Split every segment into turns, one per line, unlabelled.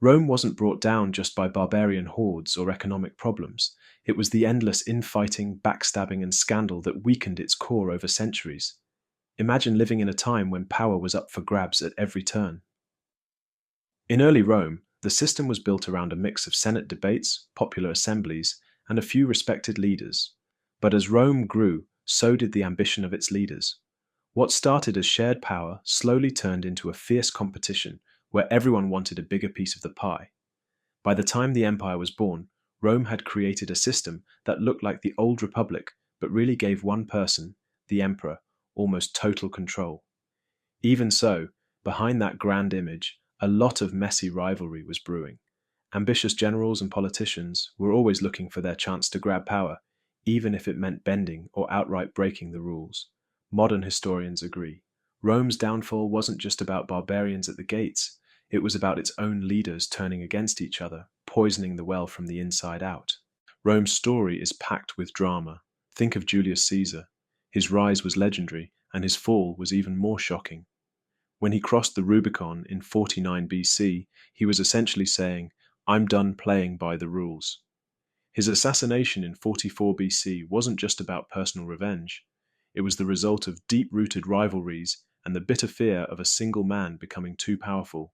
Rome wasn't brought down just by barbarian hordes or economic problems. It was the endless infighting, backstabbing, and scandal that weakened its core over centuries. Imagine living in a time when power was up for grabs at every turn. In early Rome, the system was built around a mix of Senate debates, popular assemblies, and a few respected leaders. But as Rome grew, so did the ambition of its leaders. What started as shared power slowly turned into a fierce competition where everyone wanted a bigger piece of the pie. By the time the empire was born, Rome had created a system that looked like the old republic, but really gave one person, the emperor, almost total control. Even so, behind that grand image, a lot of messy rivalry was brewing. Ambitious generals and politicians were always looking for their chance to grab power, even if it meant bending or outright breaking the rules. Modern historians agree. Rome's downfall wasn't just about barbarians at the gates, it was about its own leaders turning against each other, poisoning the well from the inside out. Rome's story is packed with drama. Think of Julius Caesar. His rise was legendary, and his fall was even more shocking. When he crossed the Rubicon in 49 BC, he was essentially saying, "I'm done playing by the rules." His assassination in 44 BC wasn't just about personal revenge. It was the result of deep-rooted rivalries and the bitter fear of a single man becoming too powerful.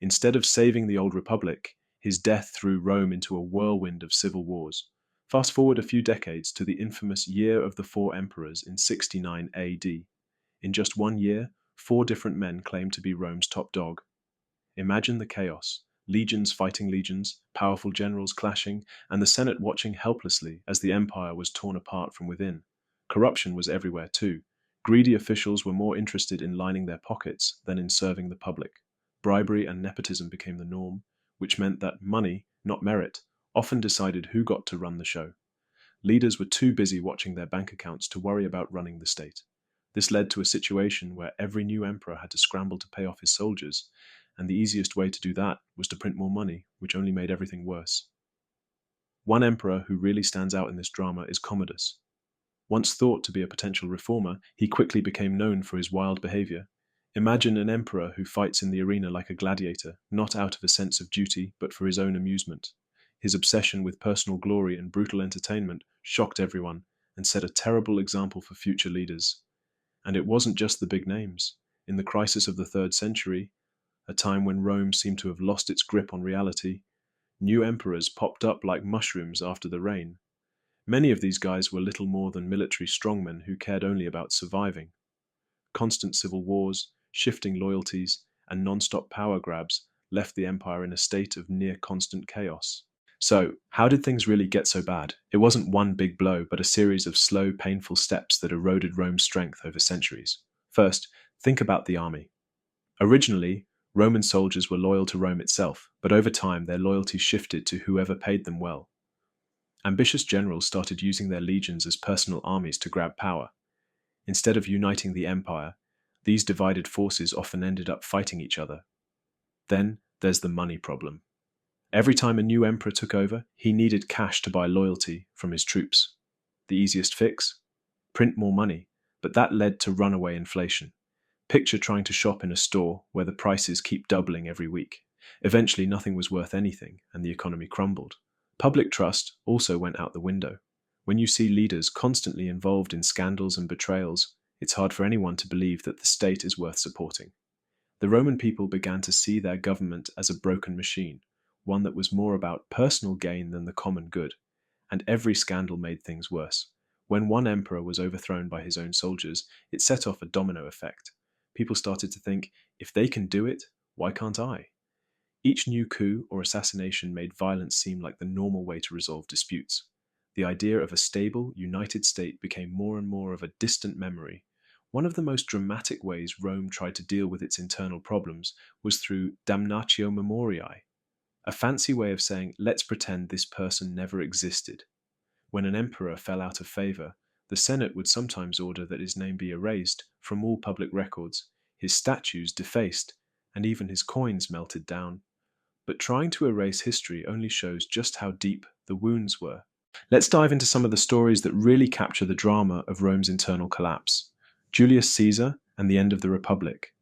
Instead of saving the old republic, his death threw Rome into a whirlwind of civil wars. Fast forward a few decades to the infamous Year of the Four Emperors in 69 AD. In just 1 year, 4 different men claimed to be Rome's top dog. Imagine the chaos. Legions fighting legions, powerful generals clashing, and the Senate watching helplessly as the empire was torn apart from within. Corruption was everywhere too. Greedy officials were more interested in lining their pockets than in serving the public. Bribery and nepotism became the norm, which meant that money, not merit, often decided who got to run the show. Leaders were too busy watching their bank accounts to worry about running the state. This led to a situation where every new emperor had to scramble to pay off his soldiers, and the easiest way to do that was to print more money, which only made everything worse. One emperor who really stands out in this drama is Commodus. Once thought to be a potential reformer, he quickly became known for his wild behavior. Imagine an emperor who fights in the arena like a gladiator, not out of a sense of duty, but for his own amusement. His obsession with personal glory and brutal entertainment shocked everyone and set a terrible example for future leaders. And it wasn't just the big names. In the crisis of the 3rd century, a time when Rome seemed to have lost its grip on reality, new emperors popped up like mushrooms after the rain. Many of these guys were little more than military strongmen who cared only about surviving. Constant civil wars, shifting loyalties, and non-stop power grabs left the empire in a state of near constant chaos. So, how did things really get so bad? It wasn't one big blow, but a series of slow, painful steps that eroded Rome's strength over centuries. First, think about the army. Originally, Roman soldiers were loyal to Rome itself, but over time their loyalty shifted to whoever paid them well. Ambitious generals started using their legions as personal armies to grab power. Instead of uniting the empire, these divided forces often ended up fighting each other. Then there's the money problem. Every time a new emperor took over, he needed cash to buy loyalty from his troops. The easiest fix? Print more money, but that led to runaway inflation. Picture trying to shop in a store where the prices keep doubling every week. Eventually nothing was worth anything, and the economy crumbled. Public trust also went out the window. When you see leaders constantly involved in scandals and betrayals, it's hard for anyone to believe that the state is worth supporting. The Roman people began to see their government as a broken machine, one that was more about personal gain than the common good, and every scandal made things worse. When one emperor was overthrown by his own soldiers, it set off a domino effect. People started to think, if they can do it, why can't I? Each new coup or assassination made violence seem like the normal way to resolve disputes. The idea of a stable, united state became more and more of a distant memory. One of the most dramatic ways Rome tried to deal with its internal problems was through damnatio memoriae, a fancy way of saying, let's pretend this person never existed. When an emperor fell out of favor, the Senate would sometimes order that his name be erased from all public records, his statues defaced, and even his coins melted down. But trying to erase history only shows just how deep the wounds were. Let's dive into some of the stories that really capture the drama of Rome's internal collapse. Julius Caesar and the end of the Republic.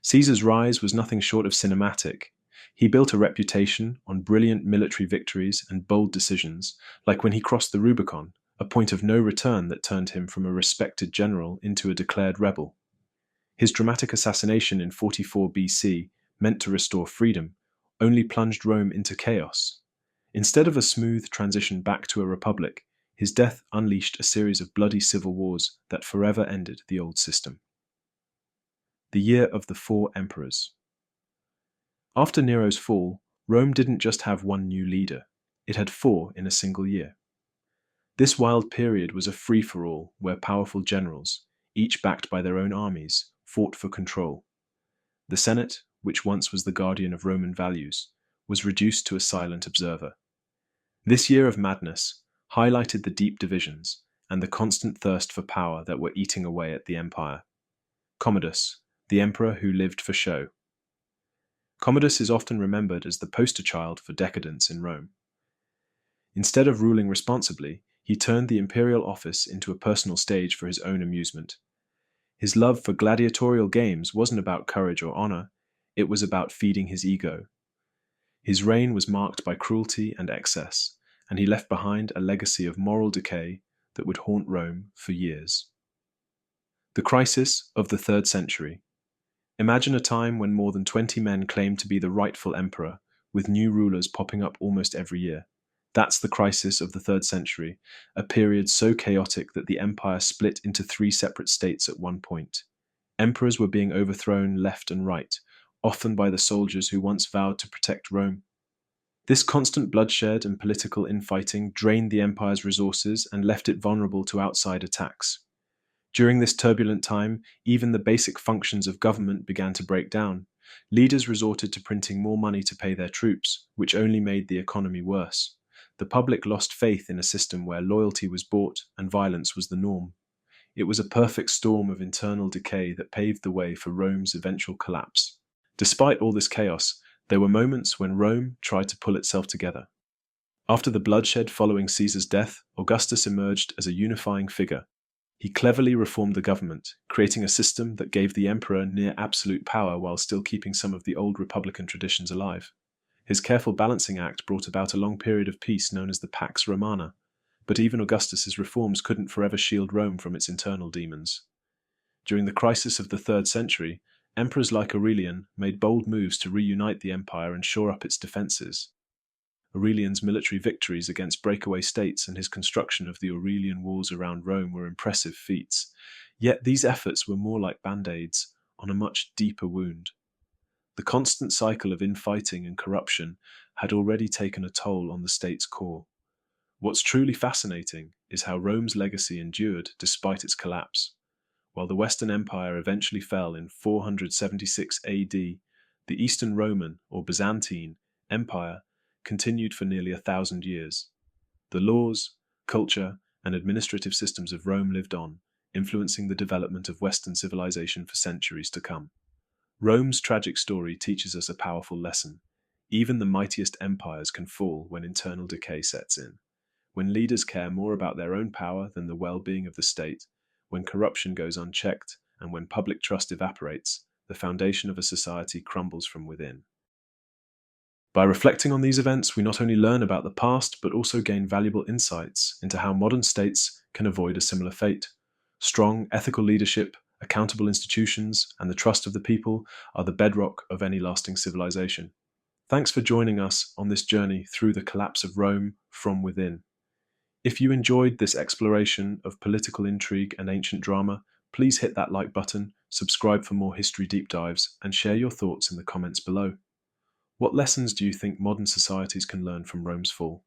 Caesar's rise was nothing short of cinematic. He built a reputation on brilliant military victories and bold decisions, like when he crossed the Rubicon, a point of no return that turned him from a respected general into a declared rebel. His dramatic assassination in 44 BC, meant to restore freedom, only plunged Rome into chaos. Instead of a smooth transition back to a republic, his death unleashed a series of bloody civil wars that forever ended the old system. The Year of the Four Emperors. After Nero's fall, Rome didn't just have one new leader, it had four in a single year. This wild period was a free-for-all where powerful generals, each backed by their own armies, fought for control. The Senate, which once was the guardian of Roman values, was reduced to a silent observer. This year of madness highlighted the deep divisions and the constant thirst for power that were eating away at the empire. Commodus, the emperor who lived for show. Commodus is often remembered as the poster child for decadence in Rome. Instead of ruling responsibly, he turned the imperial office into a personal stage for his own amusement. His love for gladiatorial games wasn't about courage or honor, it was about feeding his ego. His reign was marked by cruelty and excess, and he left behind a legacy of moral decay that would haunt Rome for years. The crisis of the 3rd century. Imagine a time when more than 20 men claimed to be the rightful emperor, with new rulers popping up almost every year. That's the crisis of the 3rd century, a period so chaotic that the empire split into 3 separate states at one point. Emperors were being overthrown left and right, often by the soldiers who once vowed to protect Rome. This constant bloodshed and political infighting drained the empire's resources and left it vulnerable to outside attacks. During this turbulent time, even the basic functions of government began to break down. Leaders resorted to printing more money to pay their troops, which only made the economy worse. The public lost faith in a system where loyalty was bought and violence was the norm. It was a perfect storm of internal decay that paved the way for Rome's eventual collapse. Despite all this chaos, there were moments when Rome tried to pull itself together. After the bloodshed following Caesar's death, Augustus emerged as a unifying figure. He cleverly reformed the government, creating a system that gave the emperor near absolute power while still keeping some of the old republican traditions alive. His careful balancing act brought about a long period of peace known as the Pax Romana, but even Augustus's reforms couldn't forever shield Rome from its internal demons. During the crisis of the 3rd century, emperors like Aurelian made bold moves to reunite the empire and shore up its defenses. Aurelian's military victories against breakaway states and his construction of the Aurelian walls around Rome were impressive feats. Yet these efforts were more like band-aids on a much deeper wound. The constant cycle of infighting and corruption had already taken a toll on the state's core. What's truly fascinating is how Rome's legacy endured despite its collapse. While the Western Empire eventually fell in 476 AD, the Eastern Roman, or Byzantine, Empire continued for nearly 1,000 years. The laws, culture, and administrative systems of Rome lived on, influencing the development of Western civilization for centuries to come. Rome's tragic story teaches us a powerful lesson. Even the mightiest empires can fall when internal decay sets in. When leaders care more about their own power than the well-being of the state, when corruption goes unchecked, and when public trust evaporates, the foundation of a society crumbles from within. By reflecting on these events, we not only learn about the past, but also gain valuable insights into how modern states can avoid a similar fate. Strong, ethical leadership, accountable institutions, and the trust of the people are the bedrock of any lasting civilization. Thanks for joining us on this journey through the collapse of Rome from within. If you enjoyed this exploration of political intrigue and ancient drama, please hit that like button, subscribe for more history deep dives, and share your thoughts in the comments below. What lessons do you think modern societies can learn from Rome's fall?